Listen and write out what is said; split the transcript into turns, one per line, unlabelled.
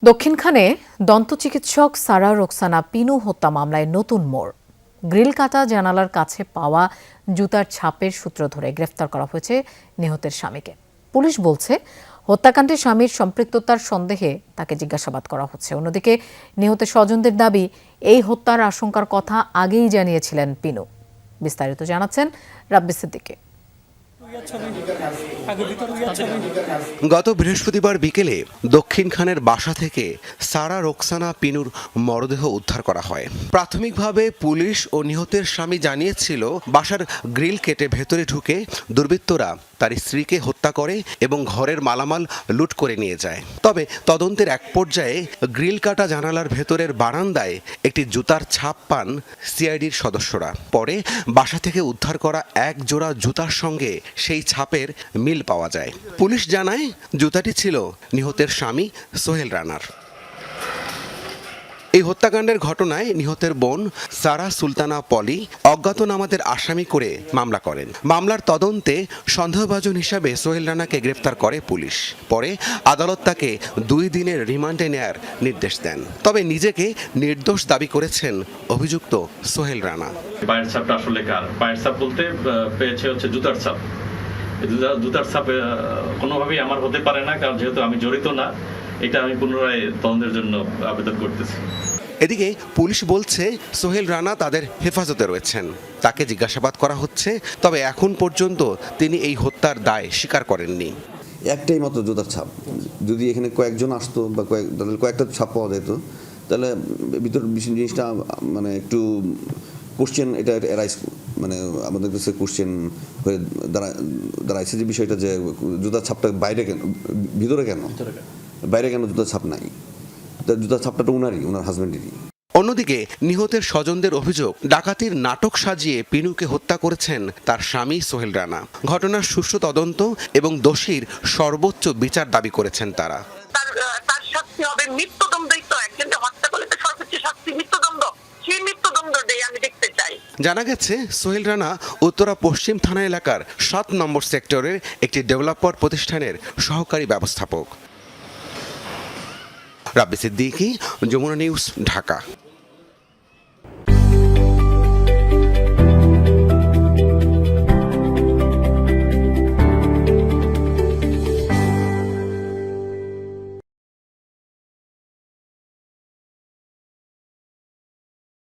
দক্ষিণখানে দন্তচিকিৎসক সারা রোকসানা পিনু হত্যা মামলায় নতুন মোড়। গ্রিল কাটা জানালার কাছে পাওয়া জুতার ছাপের সূত্র ধরে গ্রেফতার করা হয়েছে নিহতের স্বামীকে। পুলিশ বলছে হত্যাকাণ্ডে স্বামীর সম্পৃক্ততার সন্দেহে তাকে জিজ্ঞাসাবাদ করা হচ্ছে। অন্যদিকে নিহতের স্বজনদের দাবি এই হত্যার আশঙ্কার কথা আগেই জানিয়েছিলেন পিনু। বিস্তারিত জানাচ্ছেন রাব্বি সিদ্দিকী।
গত বৃহস্পতিবার বিকেলে দক্ষিণখানের বাসা থেকে সারা রোকসানা পিনুর মরদেহ উদ্ধার করা হয়। প্রাথমিকভাবে পুলিশ ও নিহতের স্বামী জানিয়েছিল বাসার গ্রিল কেটে ভেতরে ঢুকে দুর্বৃত্তরা তার স্ত্রীকে হত্যা করে এবং ঘরের মালামাল লুট করে নিয়ে যায়। তবে তদন্তের এক পর্যায়ে গ্রিল কাটা জানালার ভেতরের বারান্দায় একটি জুতার ছাপ পান সিআইডির সদস্যরা। পরে বাসা থেকে উদ্ধার করা এক জোড়া জুতার সঙ্গে সেই ছাপের মিল পাওয়া যায়। পুলিশ জানায় জুতাটি ছিল নিহতের স্বামী সোহেল রানার। এই হত্যাকাণ্ডের ঘটনায় নিহতের বোন সারা সুলতানা পলি অজ্ঞাতনামাদের আসামি করে মামলা করেন। মামলার তদন্তে সন্দেহভাজন হিসাবে সোহেল রানাকে গ্রেফতার করে পুলিশ। পরে আদালত তাকে 2 দিনের রিমান্ডে নেয়ার নির্দেশ দেন। তবে নিজেকে নির্দোষ দাবি করেছেন অভিযুক্ত সোহেল রানা।
পায়ের ছাপটা আসলে কার? পায়ের ছাপ বলতে পেয়েছে হচ্ছে জুতার ছাপ। জুতার ছাপ কোনোভাবেই আমার হতে পারে না, কারণ যেহেতু আমি জড়িত না। এটা আমি পুনরায় তদন্তের জন্য আবেদন করতেছি।
এদিকে পুলিশ বলছে সোহেল রানা তাদের হেফাজতে রয়েছেন, তাকে জিজ্ঞাসাবাদ করা হচ্ছে। তবে এখন পর্যন্ত তিনি এই হত্যার দায় স্বীকার করেননি।
একটাই মাত্র জুতার ছাপ, যদি এখানে কয়েকজন আসতো বা তাদের কয়েকটা ছাপ পাওয়া যেত, তাহলে ভিতর জিনিসটা মানে একটু কোশ্চেন এটা এরাইজ, মানে আমাদের কাছে কোশ্চেন হয়ে দাঁড়াইছে যে বিষয়টা যে জুতার ছাপটা বাইরে কেন, ভিতরে কেন, বাইরে কেন জুতার ছাপ নাই? জুতার ছাপটা তো ওনার হাজবেন্ডেরই।
অন্যদিকে নিহতের স্বজনদের অভিযোগ ডাকাতির নাটক সাজিয়ে পিনুকে হত্যা করেছেন তার স্বামী সোহেল রানা। ঘটনার সুষ্ঠু তদন্ত এবং দোষীর সর্বোচ্চ বিচার দাবি করেছেন তারা।
তার শাস্তি হবে মৃত্যুদণ্ডই, তো একজনকে হত্যা করলে তো সর্বোচ্চ শাস্তি মৃত্যুদণ্ড। সেই মৃত্যুদণ্ডটাই আমি দেখতে চাই।
জানা গেছে সোহেল রানা উত্তরা পশ্চিম থানা এলাকার 7 নম্বর সেক্টরের একটি ডেভেলপার প্রতিষ্ঠানের সহকারী ব্যবস্থাপক। রাব্বি সিদ্দিকী, যমুনা নিউজ, ঢাকা।